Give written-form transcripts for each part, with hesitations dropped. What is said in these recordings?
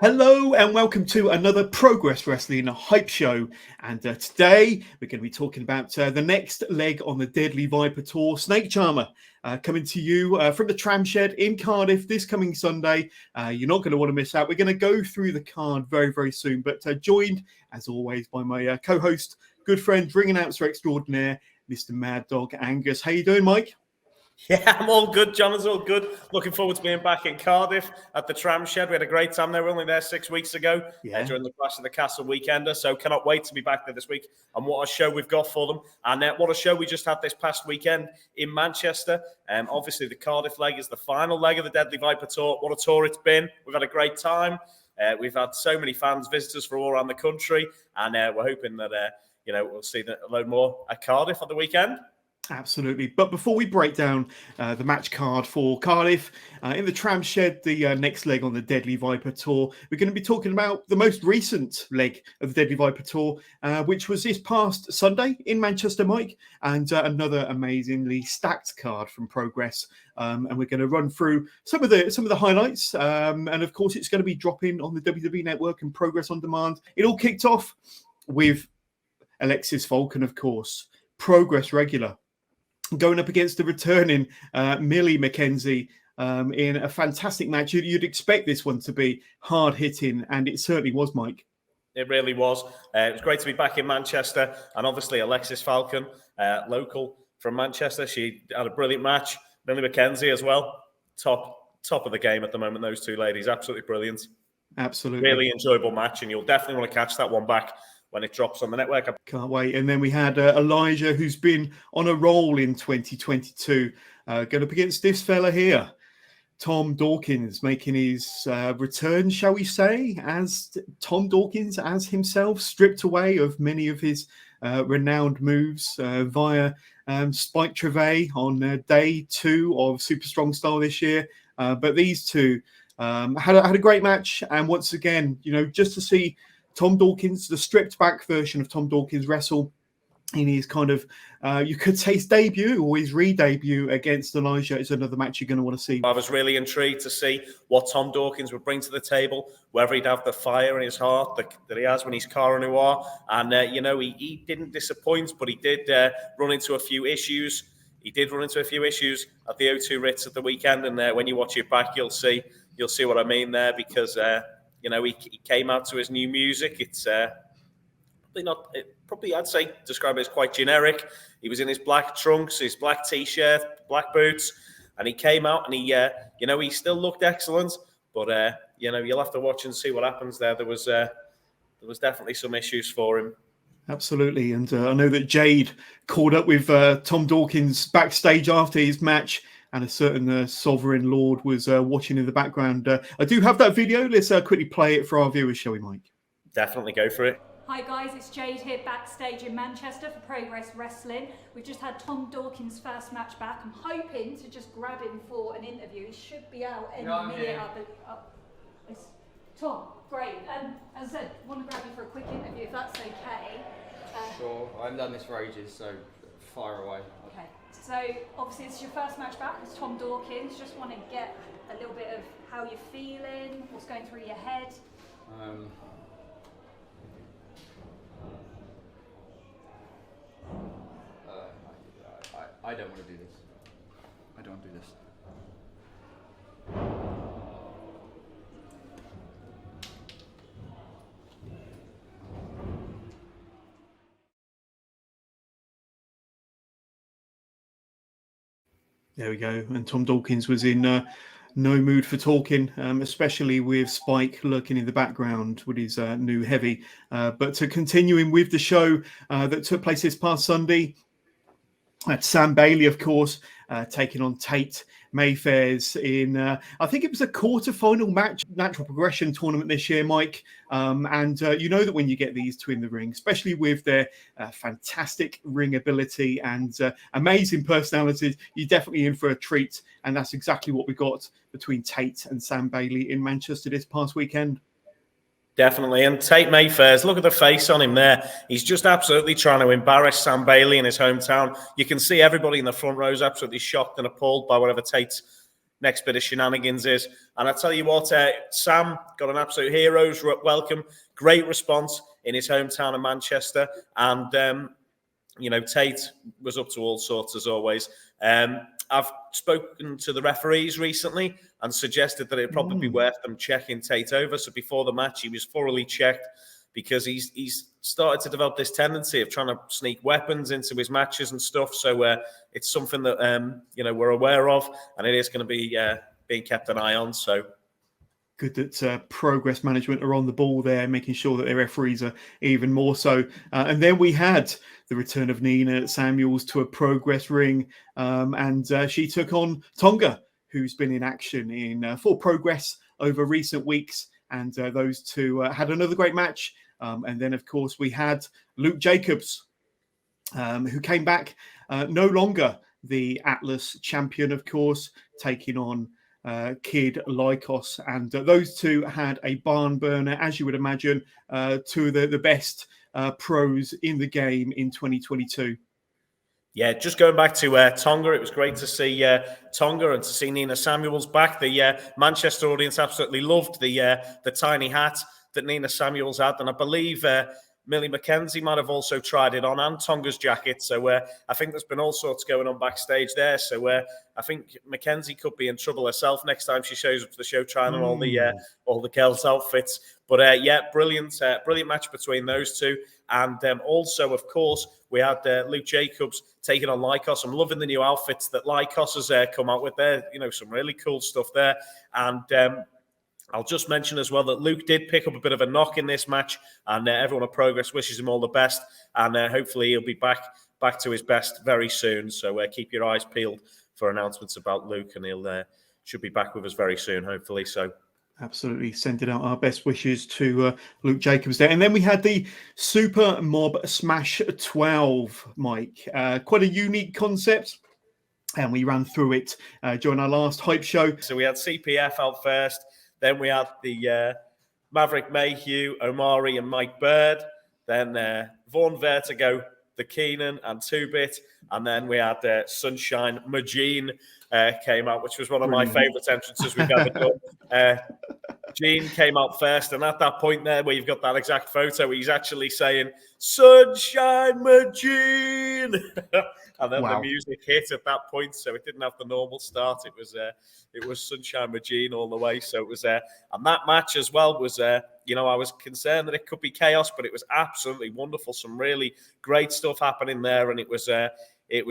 Hello and welcome to another Progress Wrestling hype show. And today we're going to be talking about the next leg on the Deadly Viper Tour, Snake Charmer, coming to you from the Tram Shed in Cardiff this coming Sunday. You're not going to want to miss out. We're going to go through the card very, very soon, but joined as always by my co-host, good friend, ring announcer extraordinaire, Mr. Mad Dog Angus. How you doing, Mike? Yeah, I'm all good, John. It's all good. Looking forward to being back in Cardiff at the Tram Shed. We had a great time there. We were only there 6 weeks ago during the Clash of the Castle Weekender. So cannot wait to be back there this week. And what a show we've got for them. And what a show we just had this past weekend in Manchester. Obviously, the Cardiff leg is the final leg of the Deadly Viper Tour. What a tour it's been. We've had a great time. We've had so many fans, visitors from all around the country. And we're hoping that we'll see a load more at Cardiff on the weekend. Absolutely. But before we break down the match card for Cardiff, in the Tram Shed, the next leg on the Deadly Viper Tour, we're going to be talking about the most recent leg of the Deadly Viper Tour, which was this past Sunday in Manchester, Mike, and another amazingly stacked card from Progress. And we're going to run through some of the highlights. And of course, it's going to be dropping on the WWE Network and Progress on Demand. It all kicked off with Alexis Falcon, of course, Progress regular, going up against the returning Millie McKenzie in a fantastic match. You'd expect this one to be hard-hitting, and it certainly was, Mike. It really was. It was great to be back in Manchester, and obviously Alexis Falcon, local from Manchester. She had a brilliant match. Millie McKenzie as well. Top of the game at the moment, those two ladies. Absolutely brilliant. Absolutely. Really enjoyable match, and you'll definitely want to catch that one back when it drops on the network. Can't wait. And then we had Elijah, who's been on a roll in 2022, going up against this fella here, Tom Dawkins, making his return, shall we say, as Tom Dawkins, as himself, stripped away of many of his renowned moves via Spike Trevay on day 2 of Super Strong Style this year. But these two had a great match. And once again, just to see Tom Dawkins, the stripped back version of Tom Dawkins wrestle in his kind of, you could say his debut or his re-debut against Elijah is another match you're going to want to see. I was really intrigued to see what Tom Dawkins would bring to the table, whether he'd have the fire in his heart that he has when he's Cara Noir. And, he didn't disappoint, but he did run into a few issues. He did run into a few issues at the O2 Ritz at the weekend. And when you watch it back, you'll see what I mean there, because he came out to his new music. It's probably I'd say describe it as quite generic. He was in his black trunks, his black t-shirt, black boots, and he came out and he still looked excellent. But you'll have to watch and see what happens there. There was definitely some issues for him. Absolutely, and I know that Jade called up with Tom Dawkins backstage after his match. And a certain sovereign lord was watching in the background. I do have that video. Let's quickly play it for our viewers, shall we, Mike? Definitely go for it. Hi guys, it's Jade here backstage in Manchester for Progress Wrestling. We've just had Tom Dawkins' first match back. I'm hoping to just grab him for an interview. He should be out any minute. It's Tom, great. As I said, I want to grab you for a quick interview if that's okay. Sure, I haven't done this for ages, so fire away. Okay. So obviously it's your first match back. It's Tom Dawkins. Just want to get a little bit of how you're feeling, what's going through your head. I don't want to do this. I don't want to do this. There we go. And Tom Dawkins was in no mood for talking, especially with Spike lurking in the background with his new heavy. But to continuing with the show that took place this past Sunday, Sam Bailey, of course, taking on Tate Mayfair's in, I think it was a quarter-final match, natural progression tournament this year, Mike. And you know that when you get these two in the ring, especially with their fantastic ring ability and amazing personalities, you're definitely in for a treat. And that's exactly what we got between Tate and Sam Bailey in Manchester this past weekend. Definitely. And Tate Mayfair's, look at the face on him there. He's just absolutely trying to embarrass Sam Bailey in his hometown. You can see everybody in the front row is absolutely shocked and appalled by whatever Tate's next bit of shenanigans is. And I tell you what, Sam got an absolute hero's welcome, great response in his hometown of Manchester. And, Tate was up to all sorts as always. I've spoken to the referees recently and suggested that it'd probably be worth them checking Tate over. So before the match, he was thoroughly checked because he's started to develop this tendency of trying to sneak weapons into his matches and stuff. So it's something that, we're aware of, and it is going to be being kept an eye on. So good that Progress Management are on the ball there, making sure that their referees are even more so. And then we had the return of Nina Samuels to a Progress ring, and she took on Tonga, who's been in action in for Progress over recent weeks. And those two had another great match. And then, of course, we had Luke Jacobs, who came back, no longer the Atlas champion, of course, taking on Kid Lycos. And those two had a barn burner, as you would imagine, two of the best pros in the game in 2022. Yeah, just going back to Tonga, it was great to see Tonga and to see Nina Samuels back. The Manchester audience absolutely loved the tiny hat that Nina Samuels had, and I believe Millie McKenzie might have also tried it on, and Tonga's jacket. So I think there's been all sorts going on backstage there. So I think McKenzie could be in trouble herself next time she shows up to the show trying on all the girls' outfits. But brilliant match between those two. And also, of course, we had Luke Jacobs taking on Lycos. I'm loving the new outfits that Lycos has come out with there. Some really cool stuff there. And I'll just mention as well that Luke did pick up a bit of a knock in this match, and everyone at Progress wishes him all the best. And hopefully he'll be back to his best very soon. So keep your eyes peeled for announcements about Luke, and he'll should be back with us very soon, hopefully. So. Absolutely, sending out our best wishes to Luke Jacobs there. And then we had the Super Mob Smash 12, Mike. Quite a unique concept, and we ran through it during our last hype show. So we had CPF out first, then we had the Maverick Mayhew, Omari and Mike Bird, then Vaughn Vertigo, the Keenan and 2-Bit, and then we had Sunshine Majine came out, which was one of my favourite entrances we've ever done. Gene came out first, and at that point there where you've got that exact photo, he's actually saying, Sunshine Majine! And then the music hit at that point, so it didn't have the normal start. It was Sunshine Majine all the way. So it was and that match as well was I was concerned that it could be chaos, but it was absolutely wonderful. Some really great stuff happening there, and it was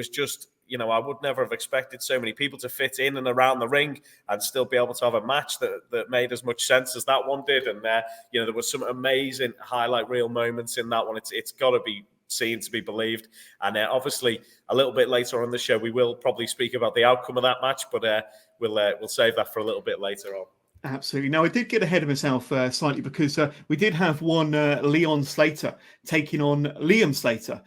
just, I would never have expected so many people to fit in and around the ring and still be able to have a match that made as much sense as that one did. And there was some amazing highlight reel moments in that one. It's got to be seen to be believed. And obviously, a little bit later on the show, we will probably speak about the outcome of that match, but we'll save that for a little bit later on. Absolutely. Now, I did get ahead of myself slightly because we did have one Leon Slater taking on Liam Slater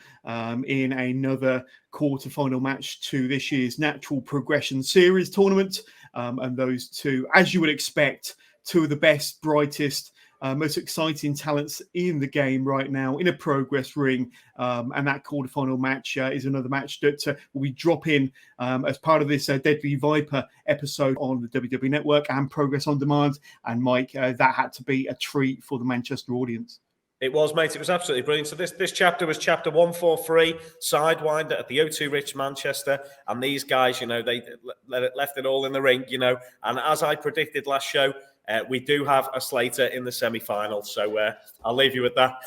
in another quarterfinal match to this year's Natural Progression Series tournament. And those two, as you would expect, two of the best, brightest, most exciting talents in the game right now in a Progress ring. And that quarterfinal match is another match that will be dropping as part of this Deadly Viper episode on the WWE Network and Progress On Demand. And Mike, that had to be a treat for the Manchester audience. It was, mate. It was absolutely brilliant. So this chapter was chapter 143, Sidewinder at the O2 Rich Manchester. And these guys, they left it all in the ring, And as I predicted last show, we do have a Slater in the semi-final. So I'll leave you with that.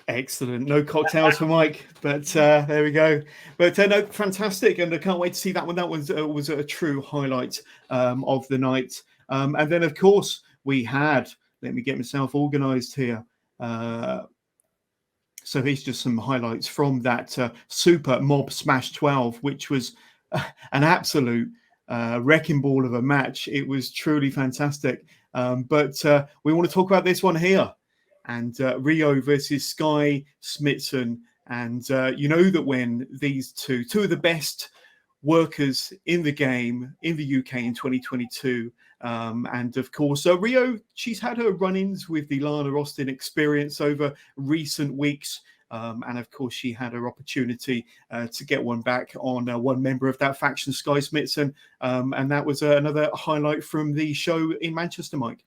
Excellent. No cocktails for Mike, but there we go. But no, fantastic. And I can't wait to see that one. That was a true highlight of the night. And then, of course, we had, let me get myself organised here. So here's just some highlights from that Super Mob Smash 12, which was an absolute wrecking ball of a match. It was truly fantastic. But we want to talk about this one here. And Rio versus Skye Smithson. And that when these two of the best workers in the game in the UK in 2022, and of course, Rio, she's had her run-ins with the Lana Austin experience over recent weeks. And of course, she had her opportunity to get one back on one member of that faction, Skye Smithson. And that was another highlight from the show in Manchester, Mike.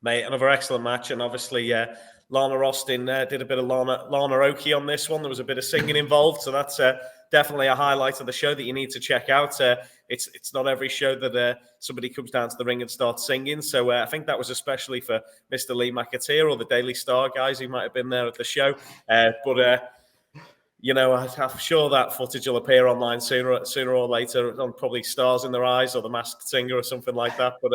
Mate, another excellent match. And obviously, Lana Austin did a bit of Lana Oki on this one. There was a bit of singing involved. So that's definitely a highlight of the show that you need to check out. It's not every show that somebody comes down to the ring and starts singing. So I think that was especially for Mr. Lee McAteer or the Daily Star guys who might have been there at the show. But you know, I'm sure that footage will appear online sooner or later on probably Stars in Their Eyes or The Masked Singer or something like that. But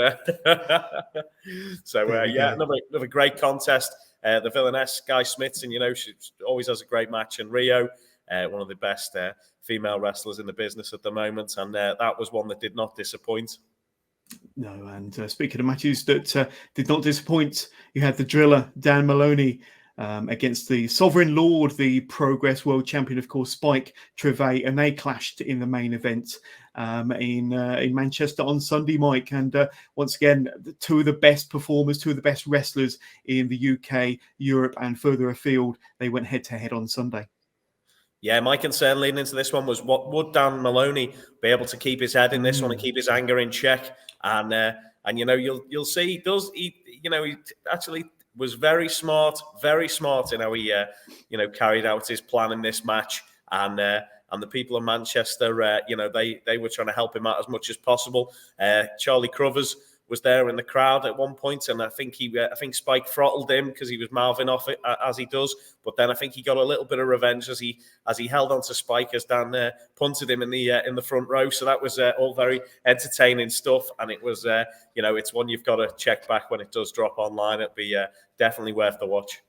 another great contest. The villainess, Skye Smithson, you know, she always has a great match in Rio. One of the best female wrestlers in the business at the moment. And that was one that did not disappoint. No, and speaking of matches that did not disappoint, you had the driller, Dan Maloney, against the Sovereign Lord, the Progress World Champion, of course, Spike Trivet, and they clashed in the main event in Manchester on Sunday, Mike. And once again, two of the best performers, two of the best wrestlers in the UK, Europe, and further afield, they went head-to-head on Sunday. Yeah, my concern leading into this one was what would Dan Maloney be able to keep his head in this one and keep his anger in check. And you know, you'll see he actually was very smart in how he carried out his plan in this match. And the people of Manchester, they were trying to help him out as much as possible. Charlie Crovers was there in the crowd at one point, and I think Spike throttled him because he was mouthing off it as he does. But then I think he got a little bit of revenge as he held on to Spike as Dan punted him in the front row. So that was all very entertaining stuff, and it was it's one you've got to check back when it does drop online. It'd be definitely worth the watch.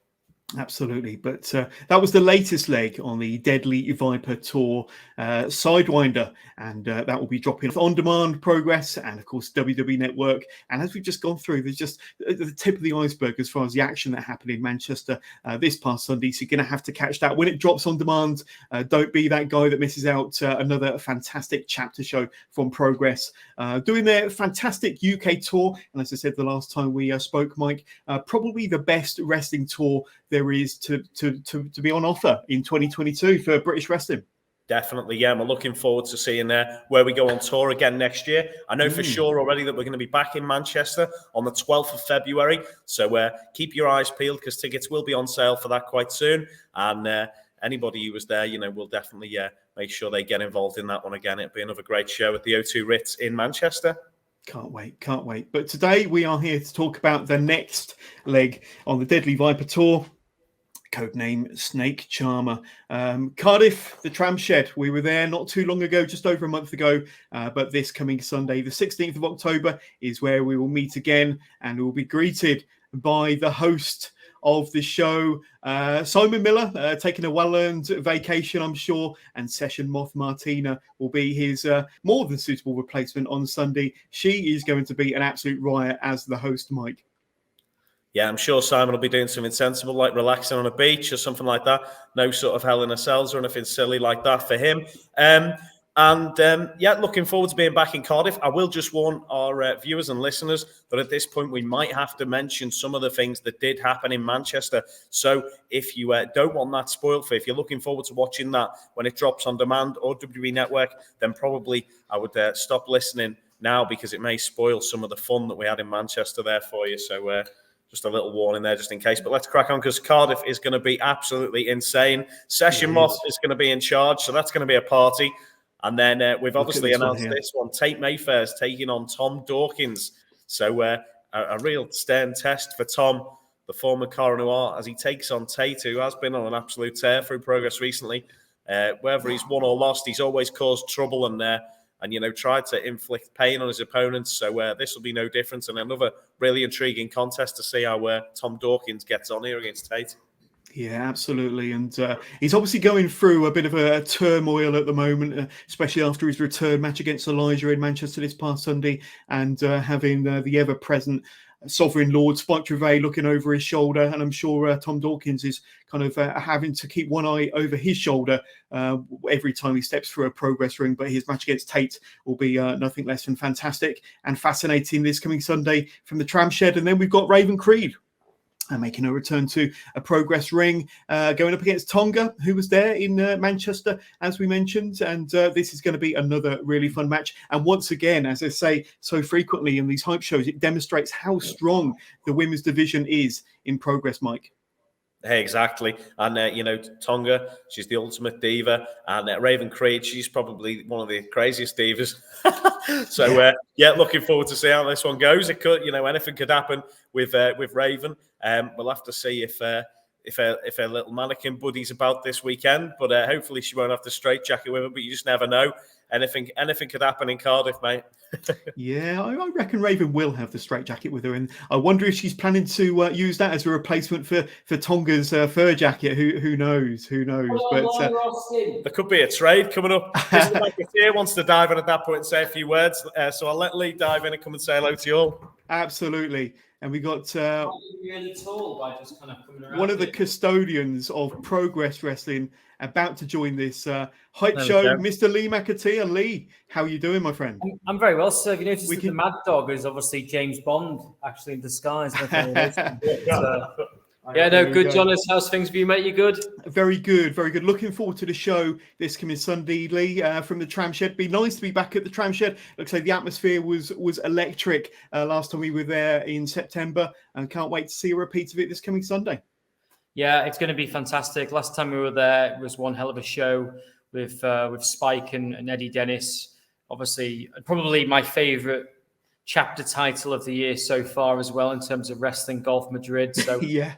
Absolutely. But that was the latest leg on the Deadly Viper Tour, Sidewinder. And that will be dropping on demand, Progress, and of course, WWE Network. And as we've just gone through, there's just the tip of the iceberg as far as the action that happened in Manchester this past Sunday. So you're going to have to catch that when it drops on demand. Don't be that guy that misses out another fantastic chapter show from Progress, doing their fantastic UK tour. And as I said the last time we spoke, Mike, probably the best wrestling tour there is to be on offer in 2022 for British wrestling. Definitely, yeah. We're looking forward to seeing where we go on tour again next year. I know for sure already that we're going to be back in Manchester on the 12th of February. So keep your eyes peeled because tickets will be on sale for that quite soon. And anybody who was there, will definitely make sure they get involved in that one again. It'll be another great show at the O2 Ritz in Manchester. Can't wait. But today we are here to talk about the next leg on the Deadly Viper Tour. Codename Snake Charmer. Cardiff, the Tram Shed. We were there not too long ago, just over a month ago. But this coming Sunday, the 16th of October, is where we will meet again and we will be greeted by the host of the show, Simon Miller, taking a well-earned vacation, I'm sure, and Session Moth Martina will be his more than suitable replacement on Sunday. She is going to be an absolute riot as the host, Mike. Yeah, I'm sure Simon will be doing something sensible, like relaxing on a beach or something like that. No sort of Hell in a Cells or anything silly like that for him. Looking forward to being back in Cardiff. I will just warn our viewers and listeners that at this point we might have to mention some of the things that did happen in Manchester. So if you don't want that spoiled for, if you're looking forward to watching that when it drops on demand or WWE Network, then probably I would stop listening now because it may spoil some of the fun that we had in Manchester there for you. So just a little warning there just in case. But let's crack on because Cardiff is going to be absolutely insane. Session Moth is going to be in charge, so that's going to be a party. And then we've obviously announced this one. Tate Mayfair's taking on Tom Dawkins. So a real stern test for Tom, the former Coroner Noir, as he takes on Tate, who has been on an absolute tear through Progress recently. Whether he's won or lost, he's always caused trouble and tried to inflict pain on his opponents. So this will be no different. And another really intriguing contest to see how Tom Dawkins gets on here against Tate. Yeah, absolutely. And he's obviously going through a bit of a turmoil at the moment, especially after his return match against Elijah in Manchester this past Sunday and having the ever-present Sovereign Lord Spike Trivet looking over his shoulder. And I'm sure Tom Dawkins is kind of having to keep one eye over his shoulder every time he steps through a Progress ring. But his match against Tate will be nothing less than fantastic and fascinating this coming Sunday from the Tram Shed. And then we've got Raven Creed making a return to a Progress ring, going up against Tonga, who was there in Manchester, as we mentioned. And this is going to be another really fun match. And once again, as I say so frequently in these hype shows, it demonstrates how strong the women's division is in Progress, Mike. Hey, exactly. And, Tonga, she's the ultimate diva. And Raven Creed, she's probably one of the craziest divas. So, looking forward to see how this one goes. It could, anything could happen with Raven. We'll have to see if her little mannequin buddy's about this weekend. But hopefully she won't have the straight jacket with her. But you just never know. Anything could happen in Cardiff, mate. Yeah, I reckon Raven will have the straitjacket with her, and I wonder if she's planning to use that as a replacement for Tonga's fur jacket. Who knows? Who knows? But there could be a trade coming up. Mr. McAteer wants to dive in at that point and say a few words, so I'll let Lee dive in and come and say hello to you all. Absolutely. And we got really tall by just kind of coming around. one of the custodians of Progress Wrestling about to join this hype show, Mr. Lee McAteer. Lee, how are you doing, my friend? I'm very well, sir. Have you noticed that the Mad Dog is obviously James Bond, actually in disguise? Good, Jonas. How's things for you, mate? You good? Very good, very good. Looking forward to the show this coming Sunday, Lee, from the Tram Shed. Be nice to be back at the Tram Shed. Looks like the atmosphere was electric last time we were there in September, and can't wait to see a repeat of it this coming Sunday. Yeah, it's going to be fantastic. Last time we were there, it was one hell of a show with Spike and Eddie Dennis. Obviously, probably my favourite chapter title of the year so far as well in terms of Wrestling Golf Madrid. So yeah,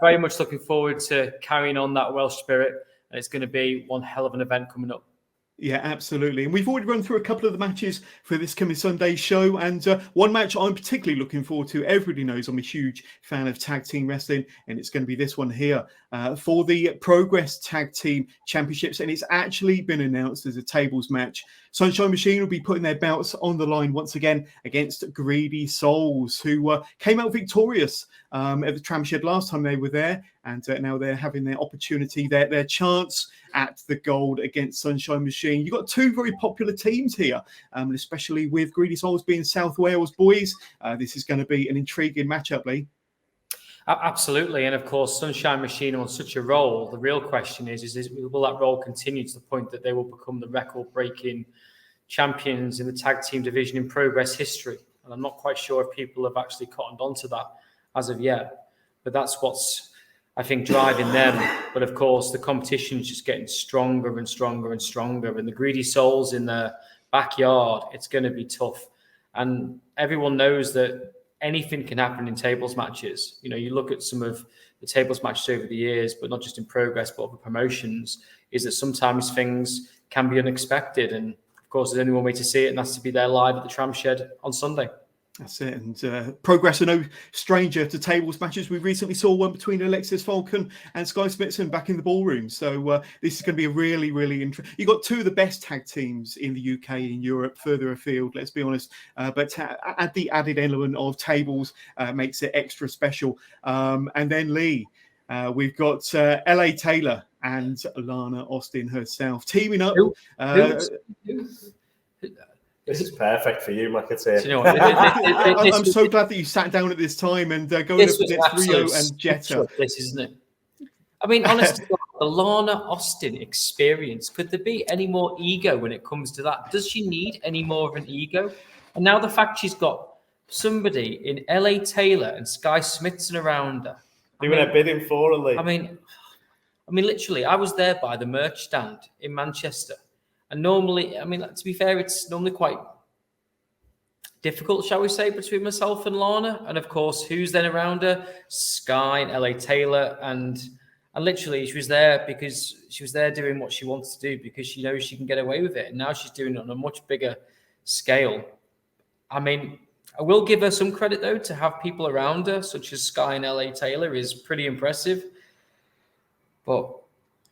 very much looking forward to carrying on that Welsh spirit. And it's going to be one hell of an event coming up. Yeah, absolutely. And we've already run through a couple of the matches for this coming Sunday show. And one match I'm particularly looking forward to. Everybody knows I'm a huge fan of tag team wrestling. And it's going to be this one here for the Progress Tag Team Championships. And it's actually been announced as a tables match. Sunshine Machine will be putting their belts on the line once again against Greedy Souls, who came out victorious at the Tram Shed last time they were there. And now they're having their opportunity, their chance at the gold against Sunshine Machine. You've got two very popular teams here, especially with Greedy Souls being South Wales boys. This is going to be an intriguing matchup, Lee. Absolutely. And of course, Sunshine Machine on such a roll. The real question is will that role continue to the point that they will become the record-breaking champions in the tag team division in Progress history? And I'm not quite sure if people have actually cottoned onto that as of yet. But that's what's, I think, driving them. But of course, the competition is just getting stronger and stronger and stronger. And the Greedy Souls in their backyard, it's going to be tough. And everyone knows that anything can happen in tables matches. You know, you look at some of the tables matches over the years, but not just in Progress, but other promotions, is that sometimes things can be unexpected. And of course, there's only one way to see it, and that's to be there live at the Tram Shed on Sunday. That's it. And Progress are no stranger to tables matches. We recently saw one between Alexis Falcon and Skye Smithson back in the ballroom. So this is going to be a really, really interesting. You've got two of the best tag teams in the UK, in Europe, further afield, let's be honest. But add the added element of tables makes it extra special. And then Lee, we've got LA Taylor and Lana Austin herself teaming up. This is perfect for you, McAteer. You know what, I'm so glad that you sat down at this time and going up against Rio and Jetta. This, isn't it? I mean, honestly, the Lana Austin experience, could there be any more ego when it comes to that? Does she need any more of an ego? And now the fact she's got somebody in LA Taylor and Skye Smithson around her. Doing a bidding for her, Lee. I mean, literally, I was there by the merch stand in Manchester. And normally, I mean, to be fair, it's normally quite difficult, shall we say, between myself and Lana. And of course, who's then around her? Skye and LA Taylor. And literally, she was there because she was there doing what she wants to do because she knows she can get away with it. And now she's doing it on a much bigger scale. I mean, I will give her some credit, though, to have people around her, such as Skye and LA Taylor, is pretty impressive. But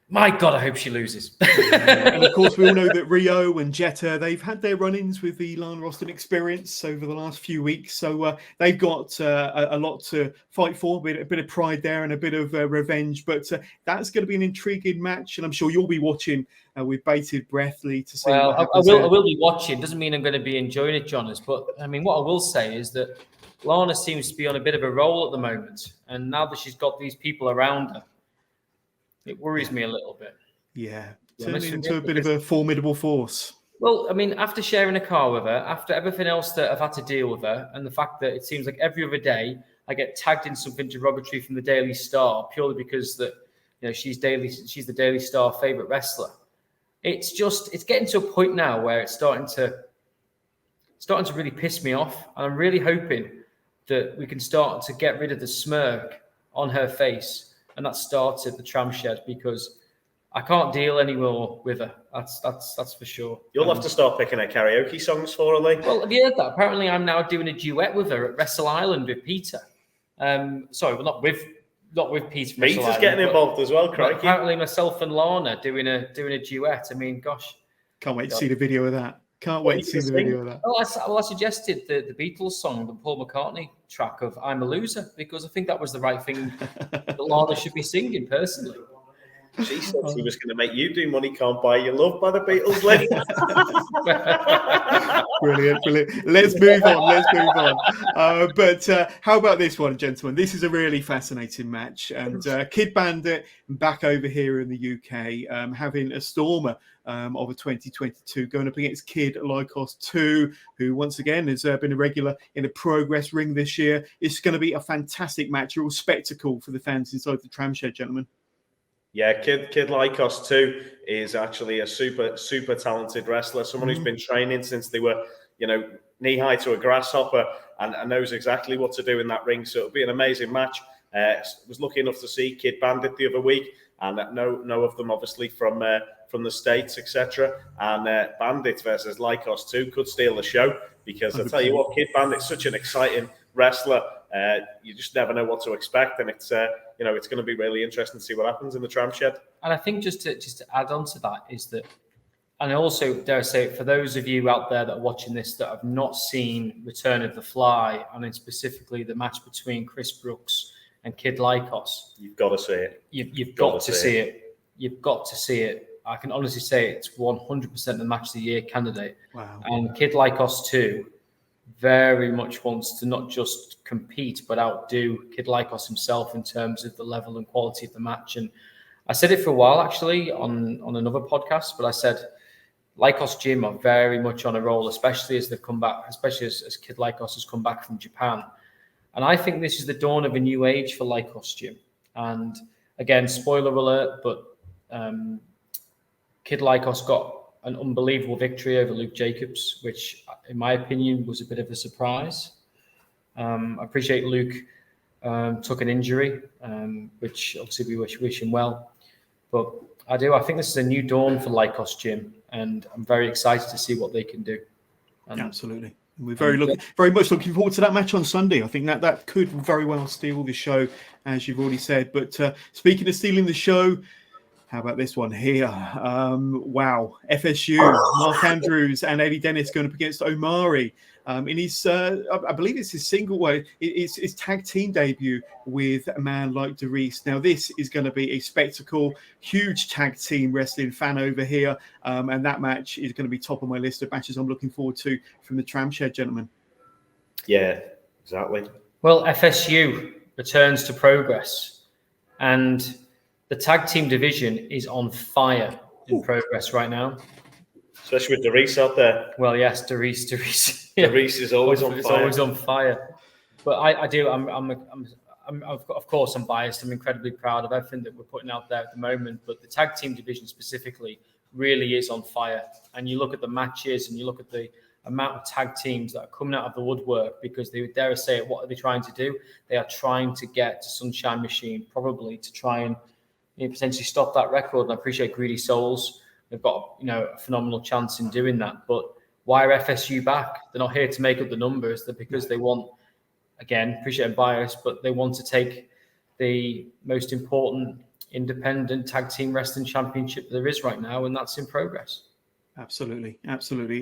My God, I hope she loses. And of course, we all know that Rio and Jetta, they've had their run-ins with the Lana Austin experience over the last few weeks. So they've got a lot to fight for, a bit of pride there and a bit of revenge. But that's going to be an intriguing match. And I'm sure you'll be watching with bated breath, Lee, to see what happens. I will be watching. Doesn't mean I'm going to be enjoying it, Jonas. But I mean, what I will say is that Lana seems to be on a bit of a roll at the moment. And now that she's got these people around her, it worries me a little bit. Yeah, turning into a bit of a formidable force. Well, I mean, after sharing a car with her, after everything else that I've had to deal with her, and the fact that it seems like every other day I get tagged in something derogatory from the Daily Star purely because that she's the Daily Star favorite wrestler. It's getting to a point now where it's starting to really piss me off, and I'm really hoping that we can start to get rid of the smirk on her face. And that starts at the tram shed, because I can't deal anymore with her. That's for sure. You'll have to start picking her karaoke songs for her, Lee. Well, have you heard that? Apparently, I'm now doing a duet with her at Wrestle Island with Peter. Sorry, well, not with Peter. Peter's getting involved as well, crikey. Apparently, myself and Lana doing a duet. I mean, gosh, can't wait to see the video of that. Can't wait to see the video of that. Well, I suggested the Beatles song, the Paul McCartney track of "I'm a Loser," because I think that was the right thing that Lana should be singing personally. She said she was going to make you do Money Can't Buy You Love by the Beatles, Lee. Brilliant. Let's move on. But how about this one, gentlemen? This is a really fascinating match. And Kid Bandit back over here in the UK, having a stormer of a 2022 going up against Kid Lycos 2, who once again has been a regular in a Progress ring this year. It's going to be a fantastic match, a real spectacle for the fans inside the tram shed, gentlemen. Yeah, Kid Lycos 2 is actually a super talented wrestler, someone who's been training since they were, knee-high to a grasshopper and knows exactly what to do in that ring. So it'll be an amazing match. Was lucky enough to see Kid Bandit the other week, and know of them obviously from the States, etc. And Bandit versus Lycos 2 could steal the show, because I tell you what, Kid Bandit's such an exciting wrestler. You just never know what to expect, and it's it's going to be really interesting to see what happens in the tram shed. And I think just to add on to that is that, and also dare I say it, for those of you out there that are watching this that have not seen Return of the Fly, and then specifically the match between Chris Brooks and Kid Lycos, you've got to see it. You've got to see it. You've got to see it. I can honestly say it's 100% the match of the year candidate. Wow. And Kid Lycos 2 very much wants to not just compete but outdo Kid Lycos himself in terms of the level and quality of the match. And I said it for a while actually on another podcast, but I said Lycos Gym are very much on a roll, especially as they come back, especially as Kid Lycos has come back from Japan. And I think this is the dawn of a new age for Lycos Gym. And again, spoiler alert, but Kid Lycos got an unbelievable victory over Luke Jacobs, which in my opinion was a bit of a surprise. I appreciate Luke took an injury, which obviously we wish him well. But I think this is a new dawn for Lycos Gym, and I'm very excited to see what they can do. Absolutely. We're very much looking forward to that match on Sunday. I think that could very well steal the show, as you've already said. But speaking of stealing the show, how about this one here? Wow. FSU, Mark Andrews and Eddie Dennis going up against Omari in his, I believe it's his single way, it's his tag team debut with a man like DeReese. Now, this is going to be a spectacle, huge tag team wrestling fan over here. And that match is going to be top of my list of matches I'm looking forward to from the tram shed, gentlemen. Yeah, exactly. Well, FSU returns to Progress, and the tag team division is on fire in Progress right now. Especially with DeReese out there. Well, yes, DeReese. Yeah. DeReese is always on fire. It's always on fire. But of course, I'm biased. I'm incredibly proud of everything that we're putting out there at the moment. But the tag team division specifically really is on fire. And you look at the matches and you look at the amount of tag teams that are coming out of the woodwork, because they would dare say it. What are they trying to do? They are trying to get to Sunshine Machine, probably to try and potentially stop that record. And I appreciate Greedy Souls. They've got a phenomenal chance in doing that. But why are FSU back? They're not here to make up the numbers. They're because they want, again, appreciate bias, but they want to take the most important independent tag team wrestling championship there is right now, and that's in progress. Absolutely.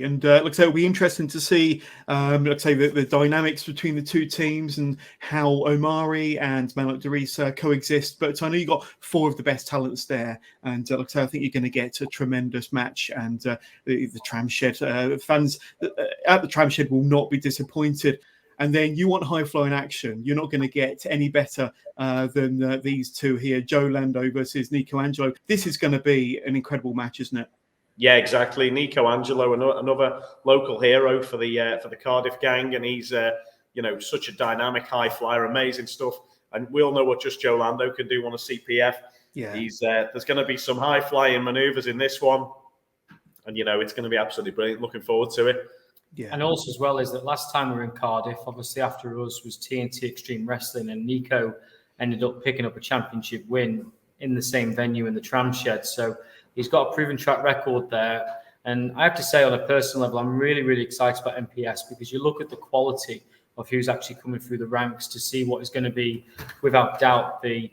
And like I say, it'll be interesting to see, the dynamics between the two teams and how Omari and Malak Darisa coexist. But I know you got 4 of the best talents there, and like I say, I think you're going to get a tremendous match. And the Tram Shed fans at the Tram Shed will not be disappointed. And then you want high-flowing action. You're not going to get any better than these two here, Joe Lando versus Nico Angelo. This is going to be an incredible match, isn't it? Yeah, exactly. Nico Angelo, another local hero for the Cardiff gang, and he's such a dynamic high flyer, amazing stuff. And we all know what just Joe Lando can do on a CPF. Yeah, he's there's going to be some high flying maneuvers in this one, and it's going to be absolutely brilliant. Looking forward to it. Yeah, and also as well is that last time we were in Cardiff, obviously after us was TNT Extreme Wrestling, and Nico ended up picking up a championship win in the same venue in the Tram Shed. So he's got a proven track record there. And I have to say, on a personal level, I'm really, really excited about MPS, because you look at the quality of who's actually coming through the ranks to see what is going to be, without doubt, dare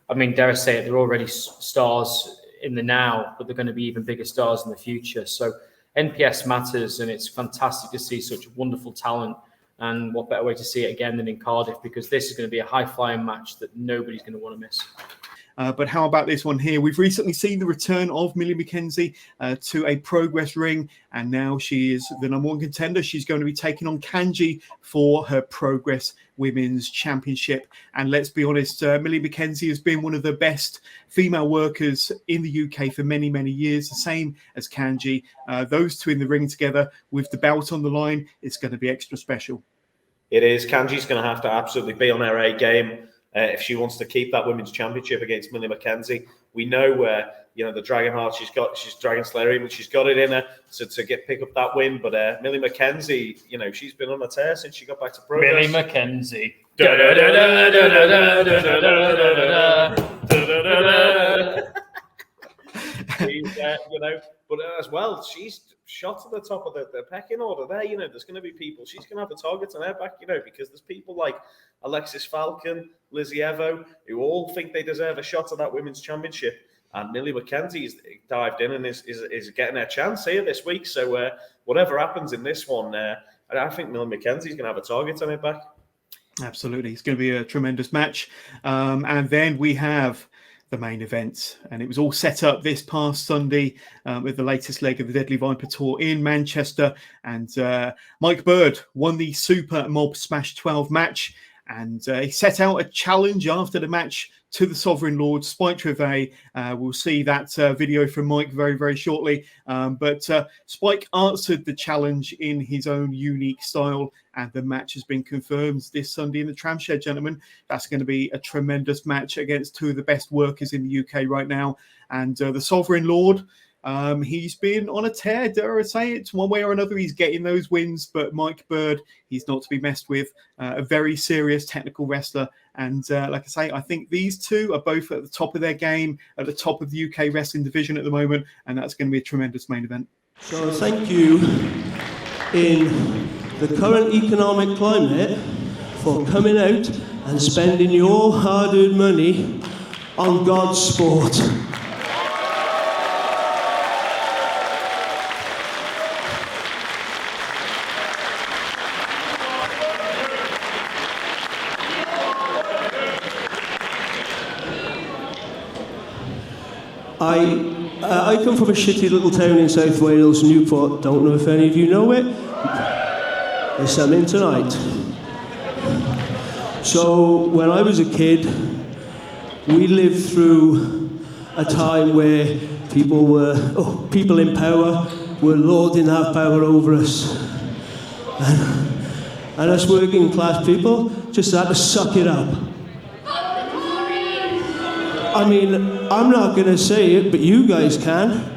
I say it, they're already stars in the now, but they're going to be even bigger stars in the future. So NPS matters, and it's fantastic to see such wonderful talent. And what better way to see it again than in Cardiff, because this is going to be a high-flying match that nobody's going to want to miss. But how about this one here? We've recently seen the return of Millie McKenzie to a Progress ring, and now she is the number 1 contender. She's going to be taking on Kanji for her Progress Women's Championship. And let's be honest, Millie McKenzie has been one of the best female workers in the UK for many, many years, the same as Kanji. Those two in the ring together with the belt on the line, it's going to be extra special. It is. Kanji's going to have to absolutely be on her A game. If she wants to keep that women's championship against Millie McKenzie. We know the Dragon Heart she's Dragon Slayer, even she's got it in her to pick up that win. But Millie McKenzie, she's been on a tear since she got back to Progress. Millie McKenzie. But as well, she's shot at the top of the pecking order there. There's going to be people. She's going to have the targets on her back, because there's people like Alexis Falcon, Lizzie Evo, who all think they deserve a shot at that women's championship. And Millie McKenzie's dived in and is getting her chance here this week. So whatever happens in this one, I think Millie McKenzie's going to have a target on her back. Absolutely. It's going to be a tremendous match. And then we have the main event, and it was all set up this past Sunday with the latest leg of the Deadly Viper Tour in Manchester, and Mike Bird won the Super Mob Smash 12 match, and he set out a challenge after the match to the Sovereign Lord, Spike Trivet. We'll see that video from Mike very, very shortly. But Spike answered the challenge in his own unique style, and the match has been confirmed this Sunday in the Tram Shed, gentlemen. That's going to be a tremendous match against 2 of the best workers in the UK right now. And the Sovereign Lord, he's been on a tear, dare I say it. One way or another, he's getting those wins. But Mike Bird, he's not to be messed with. A very serious technical wrestler. And like I say, I think these two are both at the top of their game, at the top of the UK wrestling division at the moment. And that's going to be a tremendous main event. So thank you, in the current economic climate, for coming out and spending your hard-earned money on God's sport. I come from a shitty little town in South Wales, Newport. Don't know if any of you know it. There's something tonight. So when I was a kid, we lived through a time where people in power were lording that power over us. And us working class people just had to suck it up. I mean, I'm not going to say it, but you guys can.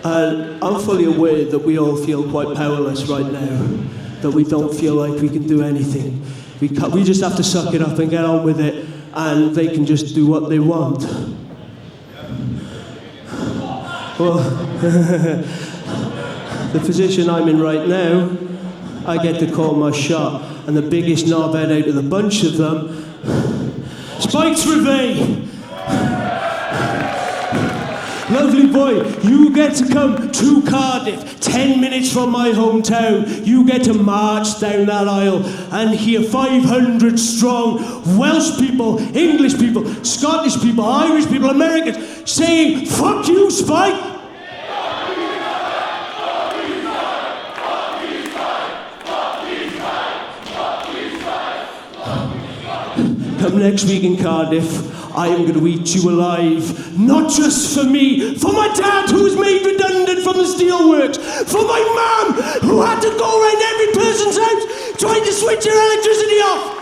And I'm fully aware that we all feel quite powerless right now, that we don't feel like we can do anything. We just have to suck it up and get on with it, and they can just do what they want. Well, the position I'm in right now, I get to call my shot, and the biggest knobhead out of the bunch of them, Skye Smithson. Lovely boy, you get to come to Cardiff, 10 minutes from my hometown. You get to march down that aisle and hear 500 strong Welsh people, English people, Scottish people, Irish people, Americans saying, "Fuck you, Spike!" Come next week in Cardiff, I am going to eat you alive. Not just for me, for my dad who was made redundant from the steelworks, for my mum who had to go around every person's house trying to switch their electricity off.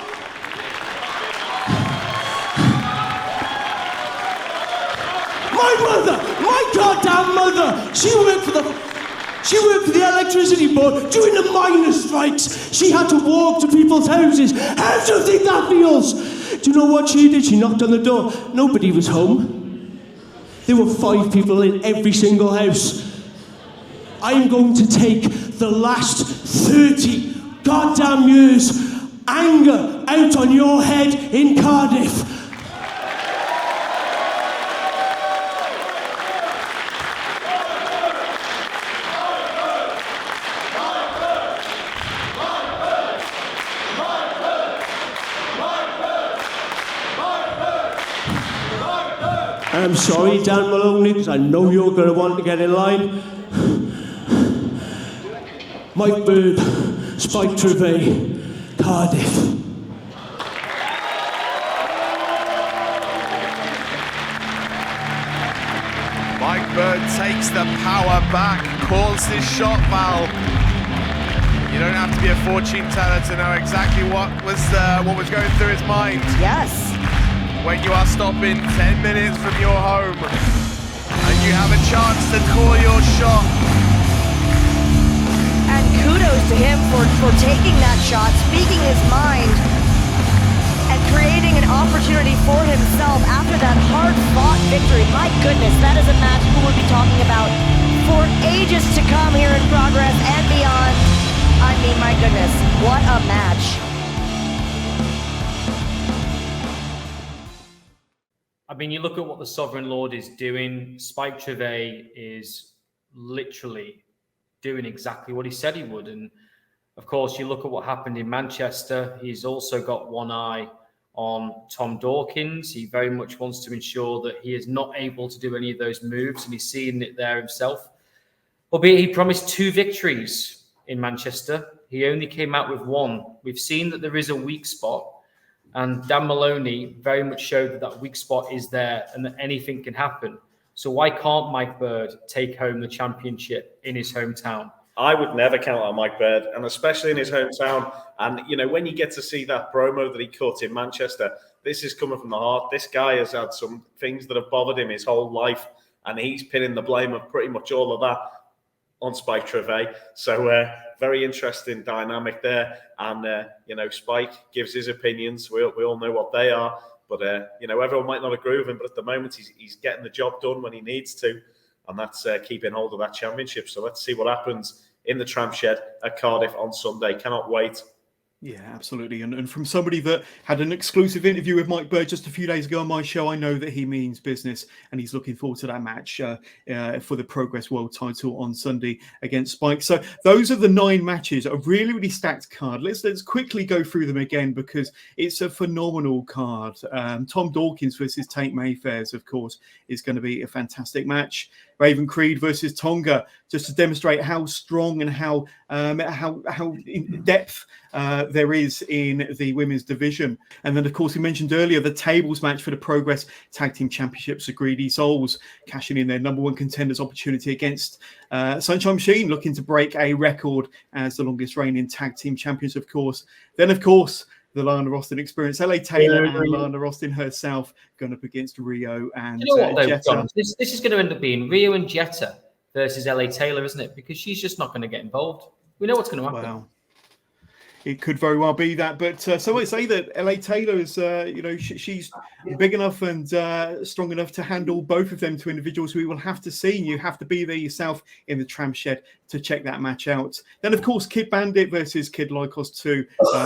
My mother, my goddamn mother, she worked for the electricity board during the miners' strikes. She had to walk to people's houses. How do you think that feels? Do you know what she did? She knocked on the door. Nobody was home. There were 5 people in every single house. I'm going to take the last 30 goddamn years anger out on your head in Cardiff. I'm sorry, Dan Maloney, because I know you're going to want to get in line. Mike Bird, Spike Trevay, Cardiff. Mike Bird takes the power back, calls his shot, Val. You don't have to be a fortune teller to know exactly what was going through his mind. Yes. When you are stopping 10 minutes from your home and you have a chance to call your shot. And kudos to him for taking that shot, speaking his mind, and creating an opportunity for himself after that hard-fought victory. My goodness, that is a match we will be talking about for ages to come here in Progress and beyond. I mean, my goodness, what a match. I mean, you look at what the Sovereign Lord is doing. Spike Trevay is literally doing exactly what he said he would. And of course, you look at what happened in Manchester. He's also got one eye on Tom Dawkins. He very much wants to ensure that he is not able to do any of those moves, and he's seeing it there himself. Albeit he promised 2 victories in Manchester. He only came out with 1. We've seen that there is a weak spot. And Dan Maloney very much showed that that weak spot is there and that anything can happen. So why can't Mike Bird take home the championship in his hometown? I would never count out Mike Bird, and especially in his hometown. And, you know, when you get to see that promo that he cut in Manchester, this is coming from the heart. This guy has had some things that have bothered him his whole life, and he's pinning the blame of pretty much all of that on Spike Trevay. So very interesting dynamic there. And, you know, Spike gives his opinions. We all know what they are. But, you know, everyone might not agree with him. But at the moment, he's getting the job done when he needs to. And that's keeping hold of that championship. So let's see what happens in the Tram Shed at Cardiff on Sunday. Cannot wait. Yeah, absolutely. And from somebody that had an exclusive interview with Mike Bird just a few days ago on my show, I know that he means business and he's looking forward to that match for the Progress World title on Sunday against Spike. So those are the 9 matches, a really, really stacked card. Let's quickly go through them again because it's a phenomenal card. Tom Dawkins versus Tate Mayfairs, of course, is going to be a fantastic match. Raven Creed versus Tonga, just to demonstrate how strong and how in depth there is in the women's division. And then, of course, we mentioned earlier the tables match for the Progress Tag Team Championships. The Greedy Souls cashing in their #1 contenders opportunity against Sunshine Machine, looking to break a record as the longest reigning tag team champions, of course. Then, of course, the Lana Austin experience. LA Taylor and Lana Austin herself going up against Rio and you know what, Jetta. John, this is going to end up being Rio and Jetta versus LA Taylor, isn't it? Because she's just not going to get involved. We know what's going to happen. Wow. it could very well be that. But some might say that LA Taylor is, she's big enough and strong enough to handle both of them two individuals. We will have to see. You have to be there yourself in the Tram Shed to check that match out. Then, of course, Kid Bandit versus Kid Lycos 2.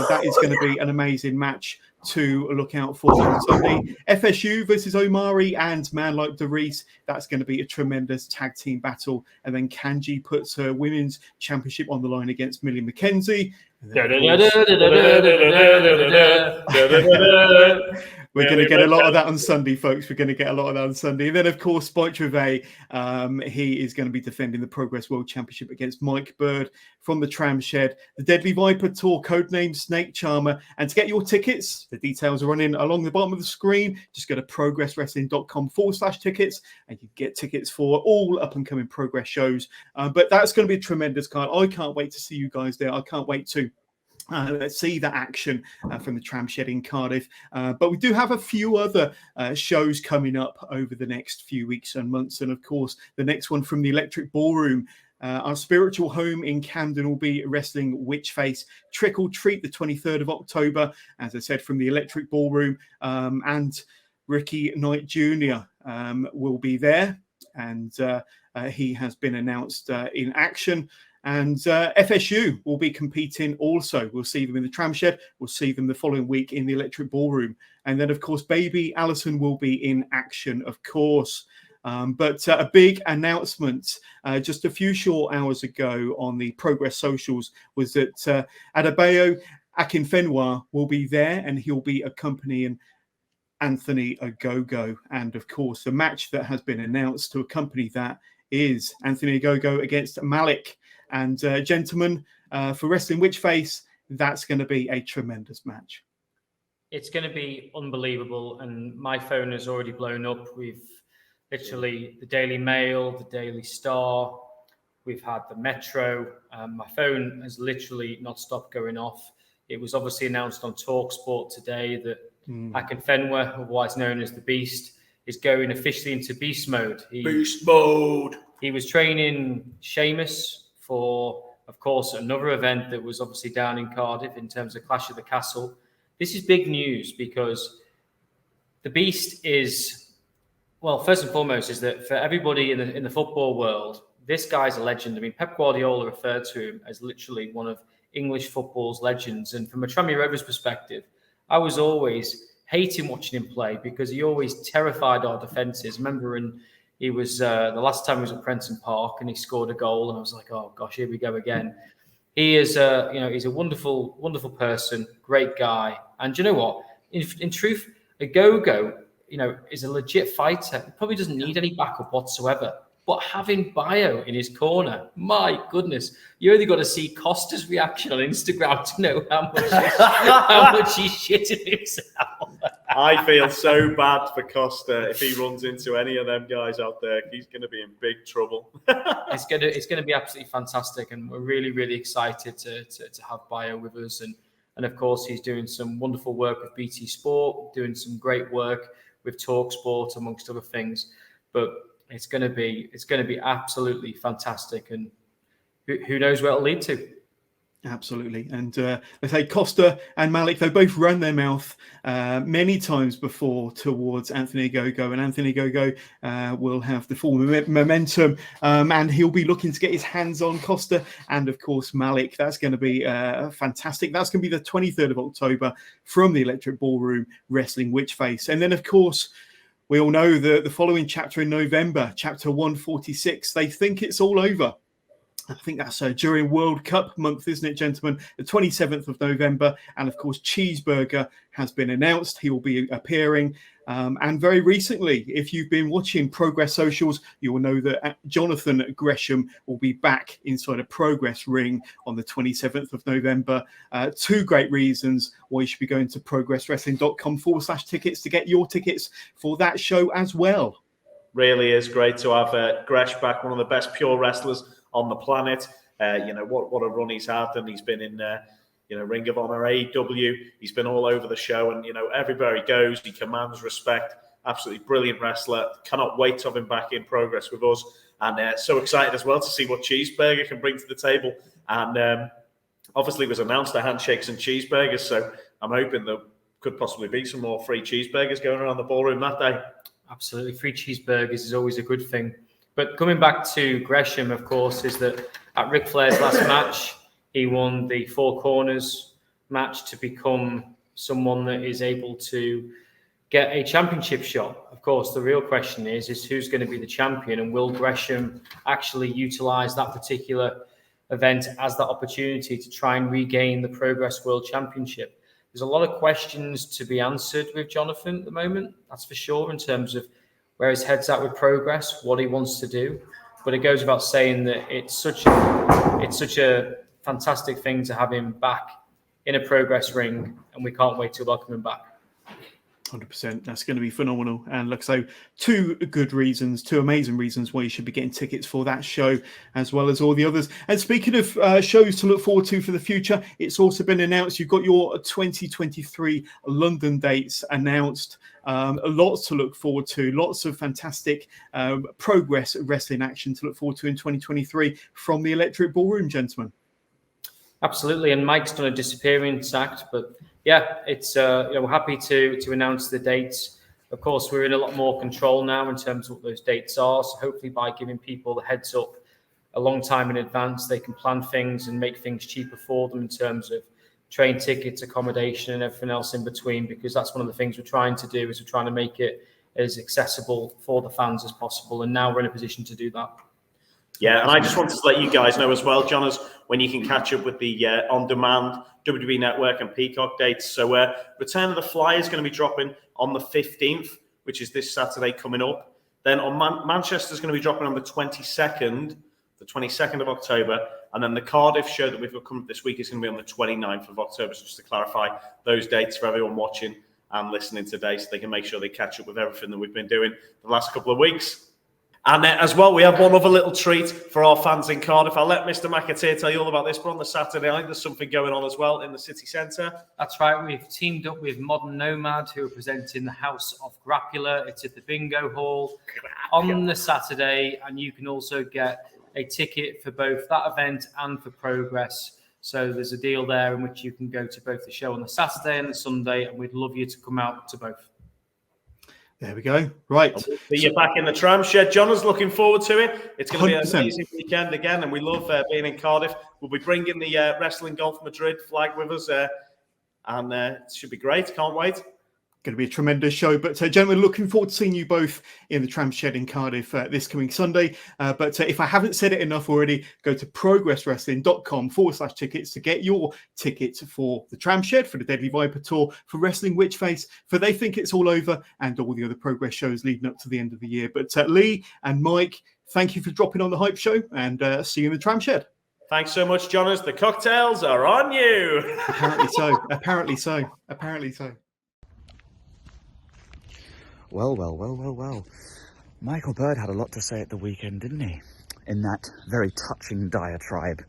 That is going to be an amazing match to look out for on Sunday. FSU versus Omari and Man Like DeReese. That's going to be a tremendous tag team battle. And then Kanji puts her women's championship on the line against Millie McKenzie. We're going to get a lot of that on Sunday, folks. We're going to get a lot of that on Sunday. And then, of course, Spike Trevay, he is going to be defending the Progress World Championship against Mike Bird from the Tram Shed. The Deadly Viper Tour, codename Snake Charmer. And to get your tickets, the details are running along the bottom of the screen. Just go to progresswrestling.com/tickets and you get tickets for all up-and-coming Progress shows. But that's going to be a tremendous card. I can't wait to see you guys there. I can't wait to see that action from the Tram Shed in Cardiff. But we do have a few other shows coming up over the next few weeks and months. And of course, the next one from the Electric Ballroom. Our spiritual home in Camden will be wrestling Witchface Trick or Treat the 23rd of October, as I said, from the Electric Ballroom. And Ricky Knight Jr. Will be there. And he has been announced in action. And FSU will be competing also. We'll see them in the Tram Shed. We'll see them the following week in the Electric Ballroom. And then, of course, Baby Allison will be in action, of course. But a big announcement just a few short hours ago on the Progress socials was that Adebayo Akinfenwa will be there and he'll be accompanying Anthony Ogogo. And, of course, the match that has been announced to accompany that is Anthony Ogogo against Malik. And gentlemen, for Wrestling Witchface, that's going to be a tremendous match. It's going to be unbelievable. And my phone has already blown up. We've literally the Daily Mail, the Daily Star. We've had the Metro. My phone has literally not stopped going off. It was obviously announced on TalkSport today that Akinfenwa, otherwise known as the Beast, is going officially into beast mode. Beast mode. He was training Sheamus for, of course, another event that was obviously down in Cardiff in terms of Clash of the Castle. This is big news because the Beast is, well, first and foremost, is that for everybody in the football world, this guy's a legend. I mean, Pep Guardiola referred to him as literally one of English football's legends. And from a Tranmere Rovers perspective, I was always hating watching him play because he always terrified our defences. Remember, he was the last time he was at Prenton Park and he scored a goal, and I was like, "Oh gosh, here we go again." He is, he's a wonderful, wonderful person, great guy, and you know what? In truth, Ogogo, is a legit fighter. He probably doesn't need any backup whatsoever. But having Bio in his corner, my goodness, you only got to see Costa's reaction on Instagram to know how much he's shitting himself. I feel so bad for Costa. If he runs into any of them guys out there, he's going to be in big trouble. It's going to be absolutely fantastic, and we're really, really excited to have Bio with us. And of course, he's doing some wonderful work with BT Sport, doing some great work with TalkSport, amongst other things. But it's going to be absolutely fantastic, and who knows where it'll lead to. Absolutely. And they say Costa and Malik, they both run their mouth many times before towards Anthony Ogogo, and Anthony Ogogo will have the full momentum, and he'll be looking to get his hands on Costa and, of course, Malik. That's going to be fantastic. That's going to be the 23rd of October from the Electric Ballroom Wrestling Witchface. And then, of course, we all know the following chapter in November, chapter 146, they think it's all over. I think that's during World Cup month, isn't it, gentlemen? The 27th of November. And, of course, Cheeseburger has been announced. He will be appearing. And very recently, if you've been watching Progress Socials, you will know that Jonathan Gresham will be back inside a Progress ring on the 27th of November. Two great reasons why you should be going to progresswrestling.com/tickets to get your tickets for that show as well. Really is great to have Gresh back, one of the best pure wrestlers on the planet. What a run he's had, and he's been in Ring of Honor, AEW. He's been all over the show, and everywhere he goes, he commands respect. Absolutely brilliant wrestler. Cannot wait to have him back in Progress with us, and so excited as well to see what Cheeseburger can bring to the table. And Obviously, it was announced the handshakes and cheeseburgers, so I'm hoping there could possibly be some more free cheeseburgers going around the ballroom that day. Absolutely. Free cheeseburgers is always a good thing. But coming back to Gresham, of course, is that at Ric Flair's last match, he won the Four Corners match to become someone that is able to get a championship shot. Of course, the real question is who's going to be the champion, and will Gresham actually utilise that particular event as that opportunity to try and regain the Progress World Championship? There's a lot of questions to be answered with Jonathan at the moment, that's for sure, in terms of where his head's at with Progress, what he wants to do. But it goes without saying that it's such a fantastic thing to have him back in a Progress ring, and we can't wait to welcome him back. 100%. That's going to be phenomenal. And look, so two amazing reasons why you should be getting tickets for that show, as well as all the others. And speaking of shows to look forward to for the future, it's also been announced you've got your 2023 London dates announced. Lots to look forward to, lots of fantastic Progress wrestling action to look forward to in 2023 from the Electric Ballroom, gentlemen. Absolutely. And Mike's done a disappearance act, but yeah, it's we're happy to announce the dates. Of course, we're in a lot more control now in terms of what those dates are. So hopefully by giving people the heads up a long time in advance, they can plan things and make things cheaper for them in terms of train tickets, accommodation, and everything else in between, because that's one of the things we're trying to do, is we're trying to make it as accessible for the fans as possible. And now we're in a position to do that. Yeah, and I just wanted to let you guys know as well, John, as when you can catch up with the on-demand WWE Network and Peacock dates. So Return of the Fly is going to be dropping on the 15th, which is this Saturday coming up. Then on Manchester's going to be dropping on the 22nd of October. And then the Cardiff show that we've got coming this week is going to be on the 29th of October. So just to clarify those dates for everyone watching and listening today, so they can make sure they catch up with everything that we've been doing the last couple of weeks. And as well, we have one other little treat for our fans in Cardiff. I'll let Mr. McAteer tell you all about this, but on the Saturday night, there's something going on as well in the city centre. That's right. We've teamed up with Modern Nomad, who are presenting the House of Grappula. It's at the Bingo Hall on the Saturday, and you can also get a ticket for both that event and for Progress. So there's a deal there in which you can go to both the show on the Saturday and the Sunday, and we'd love you to come out to both. There we go. Right. You're back in the tram shed. John is looking forward to it. It's going to be an 100%. amazing weekend again, and we love being in Cardiff. We'll be bringing the Wrestling Golf Madrid flag with us, and it should be great. Can't wait. Going to be a tremendous show. But gentlemen, looking forward to seeing you both in the Tram Shed in Cardiff this coming Sunday. But if I haven't said it enough already, go to progresswrestling.com/tickets to get your tickets for the Tram Shed, for the Deadly Viper Tour, for Wrestling Witchface, for They Think It's All Over, and all the other Progress shows leading up to the end of the year. But Lee and Mike, thank you for dropping on the Hype Show, and see you in the Tram Shed. Thanks so much, Jonas. The cocktails are on you. Apparently so. Apparently so. Apparently so. Well. Michael Bird had a lot to say at the weekend, didn't he? In that very touching diatribe.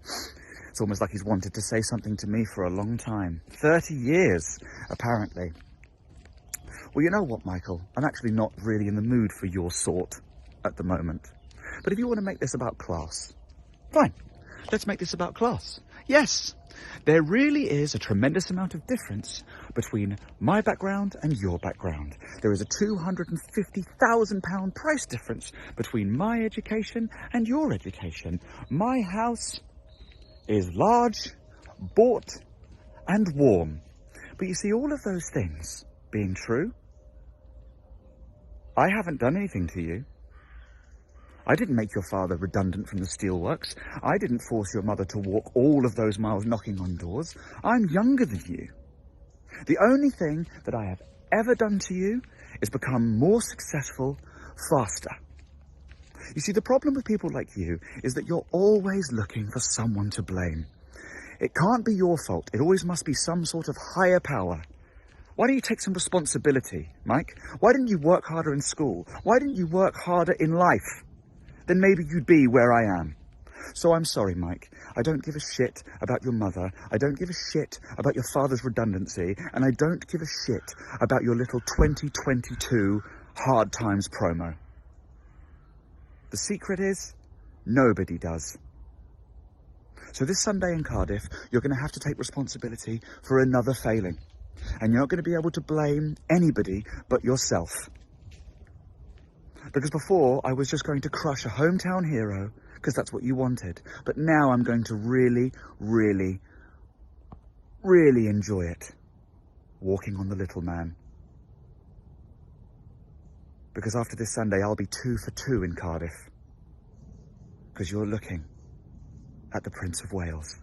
It's almost like he's wanted to say something to me for a long time. 30 years, apparently. Well, you know what, Michael? I'm actually not really in the mood for your sort at the moment. But if you want to make this about class, fine. Let's make this about class. Yes, there really is a tremendous amount of difference between my background and your background. There is a £250,000 price difference between my education and your education. My house is large, bought, and warm. But you see, all of those things being true, I haven't done anything to you. I didn't make your father redundant from the steelworks. I didn't force your mother to walk all of those miles knocking on doors. I'm younger than you. The only thing that I have ever done to you is become more successful faster. You see, the problem with people like you is that you're always looking for someone to blame. It can't be your fault. It always must be some sort of higher power. Why don't you take some responsibility, Mike? Why didn't you work harder in school? Why didn't you work harder in life? Then maybe you'd be where I am. So I'm sorry, Mike. I don't give a shit about your mother. I don't give a shit about your father's redundancy. And I don't give a shit about your little 2022 Hard Times promo. The secret is, nobody does. So this Sunday in Cardiff, you're going to have to take responsibility for another failing. And you're not going to be able to blame anybody but yourself. Because before, I was just going to crush a hometown hero, because that's what you wanted. But now I'm going to really, really, really enjoy it. Walking on the little man. Because after this Sunday, I'll be 2 for 2 in Cardiff. Because you're looking at the Prince of Wales.